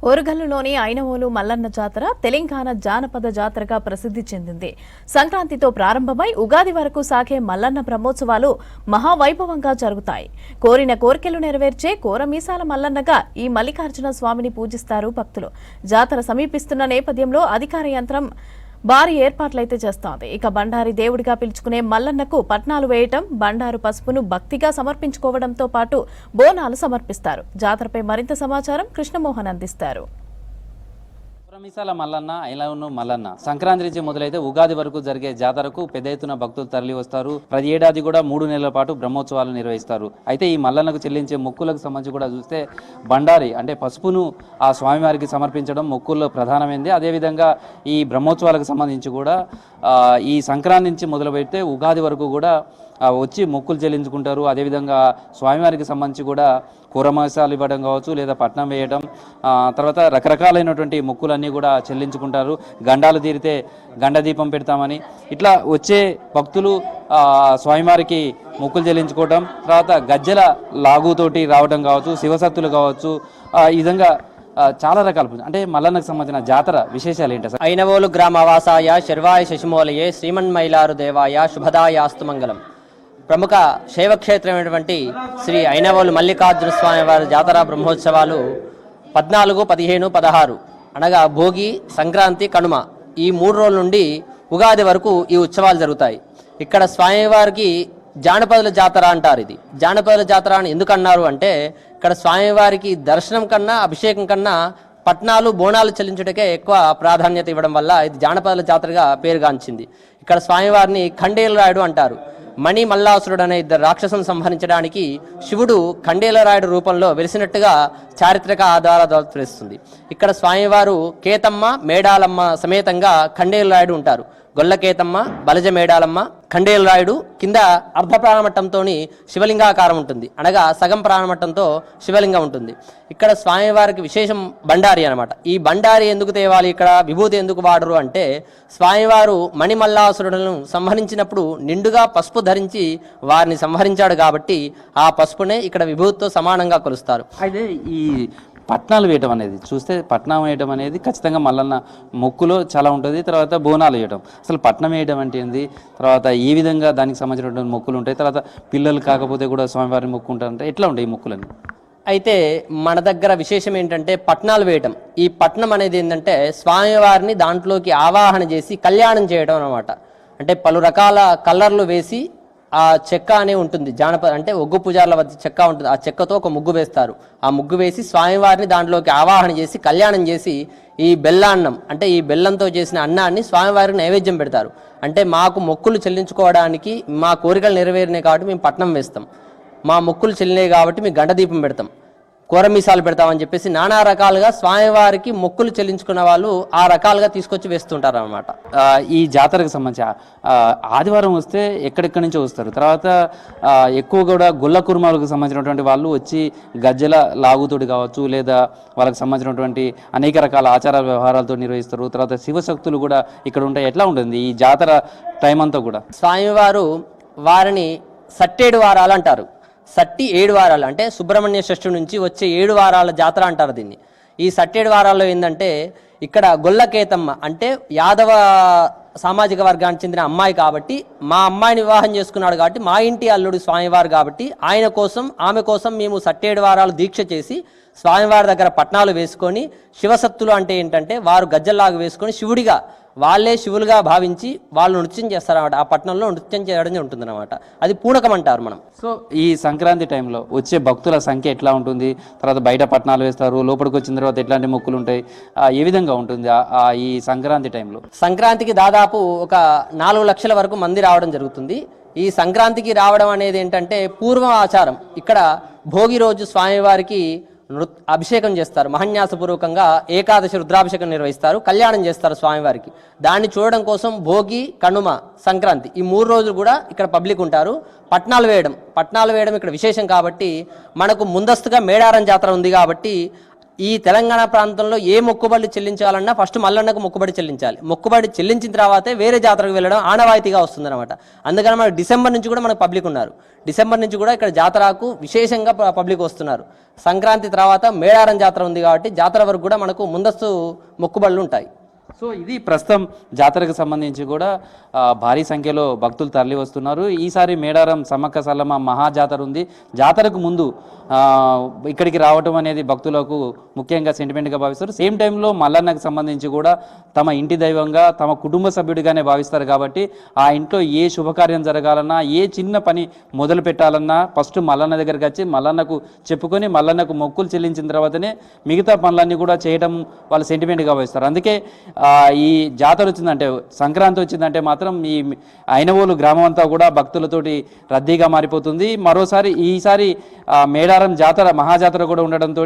ఓరుగల్లులోని ఐనవోలు మల్లన్న జాతర తెలంగాణ జానపద జాతరగా ప్రసిద్ధి చెందింది. సంక్రాంతితో ప్రారంభమై ఉగాది వరకు సాగే మల్లన్న బ్రహ్మోత్సవాలు మహావైభవంగా జరుగుతాయి. కోరిన కోరికలు నెరవేర్చే కోరమీసాల మల్లన్నగా ఈ మల్లికార్జున స్వామిని పూజిస్తారు భక్తులు. జాతర సమీపిస్తున్న నేపథ్యంలో అధికార యంత్రం భారీ ఏర్పాట్లయితే చేస్తోంది. ఇక బండారి దేవుడిగా పిలుచుకునే మల్లన్నకు పట్నాలు వేయటం, బండారు పసుపును భక్తిగా సమర్పించుకోవడంతో పాటు బోనాలు సమర్పిస్తారు. జాతరపై మరింత సమాచారం కృష్ణమోహన్ అందిస్తారు. పురమీసాల మల్లన్న ఐనవోలు మల్లన్న సంక్రాంతి నుంచి మొదలైతే ఉగాది వరకు జరిగే జాతరకు పెద్ద ఎత్తున భక్తులు తరలి వస్తారు. ప్రతి ఏడాది కూడా 3 నెలల పాటు బ్రహ్మోత్సవాలు నిర్వహిస్తారు. అయితే ఈ మల్లన్నకు చెల్లించే మొక్కులకు సంబంధించి కూడా చూస్తే బండారి అంటే పసుపును ఆ స్వామివారికి సమర్పించడం మొక్కుల్లో ప్రధానమైంది. అదేవిధంగా ఈ బ్రహ్మోత్సవాలకు సంబంధించి కూడా ఈ సంక్రాంతి నుంచి మొదలు పెడితే ఉగాది వరకు కూడా వచ్చి మొక్కులు చెల్లించుకుంటారు. అదేవిధంగా స్వామివారికి సంబంధించి కూడా కూరమాసాలు ఇవ్వడం కావచ్చు, లేదా పట్నం వేయడం, తర్వాత రకరకాలైనటువంటి మొక్కులన్నీ కూడా చెల్లించుకుంటారు. గండాలు తీరితే గండ దీపం పెడతామని ఇట్లా వచ్చే భక్తులు స్వామివారికి మొక్కులు చెల్లించుకోవడం, తర్వాత గజ్జెల లాగుతోటి రావడం కావచ్చు, శివసత్తులు కావచ్చు, ఈ విధంగా చాలా రకాల అంటే మల్లన్నకు సంబంధించిన జాతర విశేషాలు ఏంటి? ఐనవోలు గ్రామవాసాయ శర్వాయ శశిమూలయే శ్రీమన్మైలారు దేవాయ శుభదాయాస్తు మంగళం. ప్రముఖ శైవక్షేత్రమైనటువంటి శ్రీ ఐనవోలు మల్లికార్జున స్వామి వారి జాతర బ్రహ్మోత్సవాలు 14, 15, 16 అనగా భోగి, సంక్రాంతి, కనుమ ఈ 3 రోజుల నుండి ఉగాది వరకు ఈ ఉత్సవాలు జరుగుతాయి. ఇక్కడ స్వామివారికి జానపదుల జాతర అంటారు. ఇది జానపదుల జాతర అని ఎందుకు అన్నారు అంటే ఇక్కడ స్వామివారికి దర్శనం కన్నా అభిషేకం కన్నా పట్నాలు బోనాలు చెల్లించుటకే ఎక్కువ ప్రాధాన్యత ఇవ్వడం వల్ల ఇది జానపదుల జాతరగా పేరుగాంచింది. ఇక్కడ స్వామివారిని ఖండేలరాయుడు అంటారు. మణి మల్లాసురుడు అనే 2 రాక్షసులను సంహరించడానికి శివుడు ఖండేలరాయుడు రూపంలో వెలిసినట్టుగా చారిత్రక ఆధారాలు తెలుస్తుంది. ఇక్కడ స్వామివారు కేతమ్మ, మేడాలమ్మ సమేతంగా ఖండేలరాయుడు ఉంటారు. గొల్లకేతమ్మ, బలజ మేడాలమ్మ, ఖండేలరాయుడు కింద అర్ధ ప్రాణమట్టంతో శివలింగాకారం ఉంటుంది, అనగా సగం ప్రాణమట్టంతో శివలింగం ఉంటుంది. ఇక్కడ స్వామివారికి విశేషం బండారి అనమాట. ఈ బండారి ఎందుకు తేవాలి, ఇక్కడ విభూతి ఎందుకు వాడరు అంటే స్వామివారు మణిమల్లాసురులను సంహరించినప్పుడు నిండుగా పసుపు ధరించి వారిని సంహరించాడు కాబట్టి ఆ పసుపునే ఇక్కడ విభూతితో సమానంగా కొలుస్తారు. అయితే ఈ పట్నాలు వేయటం అనేది చూస్తే పట్నం వేయడం అనేది ఖచ్చితంగా మల్లన్న మొక్కులో చాలా ఉంటుంది. తర్వాత బోనాలు వేయడం, అసలు పట్నం వేయడం అంటే ఏంది, తర్వాత ఈ విధంగా దానికి సంబంధించినటువంటి మొక్కులు ఉంటాయి. తర్వాత పిల్లలు కాకపోతే కూడా స్వామివారిని మొక్కుంటారంటే ఎట్లా ఉంటాయి ఈ మొక్కులని? అయితే మన దగ్గర విశేషం ఏంటంటే పట్నాలు వేయటం. ఈ పట్నం అనేది ఏంటంటే స్వామివారిని దాంట్లోకి ఆవాహన చేసి కళ్యాణం చేయడం అన్నమాట. అంటే పలు రకాల కలర్లు వేసి ఆ చెక్క అనే ఉంటుంది, జానపద అంటే ఒగ్గు పూజార్ల వద్ద చెక్క ఉంటుంది. ఆ చెక్కతో ఒక ముగ్గు వేస్తారు. ఆ ముగ్గు వేసి స్వామివారిని దాంట్లోకి ఆవాహన చేసి కళ్యాణం చేసి ఈ బెల్లాన్నం అంటే ఈ బెల్లంతో చేసిన అన్నాన్ని స్వామివారికి నైవేద్యం పెడతారు. అంటే మాకు మొక్కులు చెల్లించుకోవడానికి మా కోరికలు నెరవేరినాయి కాబట్టి మేము పట్నం వేస్తాం, మా మొక్కులు చెల్లినాయి కాబట్టి మేము గంట దీపం పెడతాం, కూరమీసాలు పెడతామని చెప్పేసి నానా రకాలుగా స్వామివారికి మొక్కులు చెల్లించుకున్న వాళ్ళు ఆ రకాలుగా తీసుకొచ్చి వేస్తుంటారు అనమాట. ఈ జాతరకు సంబంధించి ఆదివారం వస్తే ఎక్కడెక్కడి నుంచో వస్తారు. తర్వాత ఎక్కువ కూడా గొల్ల కుర్మాలకు సంబంధించినటువంటి వాళ్ళు వచ్చి గజ్జెల లాగుతోటి కావచ్చు, లేదా వాళ్ళకి సంబంధించినటువంటి అనేక రకాల ఆచార వ్యవహారాలతో నిర్వహిస్తారు. తర్వాత శివశక్తులు కూడా ఇక్కడ ఉంటాయి. ఎట్లా ఉంటుంది ఈ జాతర టైం అంతా కూడా? స్వామివారు వారిని సట్టేడు వారాలు అంటారు. సట్టి 7 వారాలు అంటే సుబ్రహ్మణ్య షష్ఠి నుంచి వచ్చే 7 వారాల జాతర అంటారు దీన్ని. ఈ సట్టేడు వారాల్లో ఏంటంటే ఇక్కడ గొల్లకేతమ్మ అంటే యాదవ సామాజిక వర్గానికి చెందిన అమ్మాయి కాబట్టి మా అమ్మాయిని వివాహం చేసుకున్నాడు కాబట్టి మా ఇంటి అల్లుడు స్వామివారు కాబట్టి ఆయన కోసం ఆమె కోసం మేము సట్టేడు వారాలు దీక్ష చేసి స్వామివారి దగ్గర పట్నాలు వేసుకొని శివసత్తులు అంటే ఏంటంటే వారు గజ్జల్లాగా వేసుకొని శివుడిగా వాళ్ళే శివులుగా భావించి వాళ్ళు నృత్యం చేస్తారన్నమాట. ఆ పట్టణంలో నృత్యం చేయడం ఉంటుందన్నమాట. అది పూనకం అంటారు మనం. సో ఈ సంక్రాంతి టైంలో వచ్చే భక్తుల సంఖ్య ఎట్లా ఉంటుంది? తర్వాత బయట పట్టణాలు వేస్తారు, లోపలికి వచ్చిన తర్వాత ఎట్లాంటి మొక్కులు ఉంటాయి, ఏ విధంగా ఉంటుంది ఈ సంక్రాంతి టైంలో? సంక్రాంతికి దాదాపు ఒక 4 లక్షల వరకు మంది రావడం జరుగుతుంది. ఈ సంక్రాంతికి రావడం అనేది ఏంటంటే పూర్వ ఆచారం. ఇక్కడ భోగి రోజు స్వామివారికి అభిషేకం చేస్తారు. మహన్యాసపూర్వకంగా ఏకాదశి రుద్రాభిషేకం నిర్వహిస్తారు, కళ్యాణం చేస్తారు స్వామివారికి. దాన్ని చూడడం కోసం భోగి, కనుమ, సంక్రాంతి ఈ 3 రోజులు కూడా ఇక్కడ పబ్లిక్ ఉంటారు. పట్నాలు వేయడం ఇక్కడ విశేషం కాబట్టి మనకు ముందస్తుగా మేడారం జాతర ఉంది కాబట్టి ఈ తెలంగాణ ప్రాంతంలో ఏ మొక్కుబడులు చెల్లించాలన్నా ఫస్ట్ మల్లన్నకు మొక్కుబడి చెల్లించాలి. మొక్కుబడి చెల్లించిన తర్వాతే వేరే జాతరకు వెళ్ళడం ఆనవాయితీగా వస్తుందన్నమాట. అందుకని మనకు డిసెంబర్ నుంచి కూడా మనకు పబ్లిక్ ఉన్నారు. డిసెంబర్ నుంచి కూడా ఇక్కడ జాతరకు విశేషంగా పబ్లిక్ వస్తున్నారు. సంక్రాంతి తర్వాత మేడారం జాతర ఉంది కాబట్టి జాతర వరకు కూడా మనకు ముందస్తు మొక్కుబడులు ఉంటాయి. సో ఇది ప్రస్తుతం జాతరకు సంబంధించి కూడా భారీ సంఖ్యలో భక్తులు తరలి వస్తున్నారు. ఈసారి మేడారం సమ్మక్క సారలమ్మ మహాజాతర ఉంది. జాతరకు ముందు ఇక్కడికి రావటం అనేది భక్తులకు ముఖ్యంగా సెంటిమెంట్గా భావిస్తారు. సేమ్ టైంలో మల్లన్నకు సంబంధించి కూడా తమ ఇంటి దైవంగా తమ కుటుంబ సభ్యుడిగానే భావిస్తారు కాబట్టి ఆ ఇంట్లో ఏ శుభకార్యం జరగాలన్నా ఏ చిన్న పని మొదలు పెట్టాలన్నా ఫస్ట్ మల్లన్న దగ్గరికి వచ్చి మల్లన్నకు చెప్పుకొని మల్లన్నకు మొక్కులు చెల్లించిన తర్వాతనే మిగతా పనులన్నీ కూడా చేయడం వాళ్ళు సెంటిమెంట్గా భావిస్తారు. అందుకే ఈ జాతర వచ్చిందంటే సంక్రాంతి వచ్చిందంటే మాత్రం ఈ ఐనవోలు గ్రామం అంతా కూడా భక్తులతోటి రద్దీగా మారిపోతుంది. ఈసారి మేడారం జాతర మహాజాతర కూడా ఉండడంతో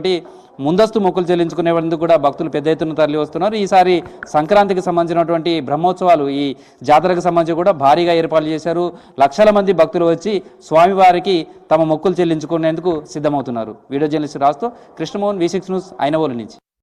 ముందస్తు మొక్కులు చెల్లించుకునేందుకు కూడా భక్తులు పెద్ద ఎత్తున తరలి వస్తున్నారు. ఈసారి సంక్రాంతికి సంబంధించినటువంటి బ్రహ్మోత్సవాలు ఈ జాతరకు సంబంధించి కూడా భారీగా ఏర్పాట్లు చేశారు. లక్షల మంది భక్తులు వచ్చి స్వామివారికి తమ మొక్కులు చెల్లించుకునేందుకు సిద్ధమవుతున్నారు. వీడియో జర్నలిస్ట్ రాస్తూ కృష్ణమోహన్, V6 న్యూస్, ఐనవోలు నుంచి.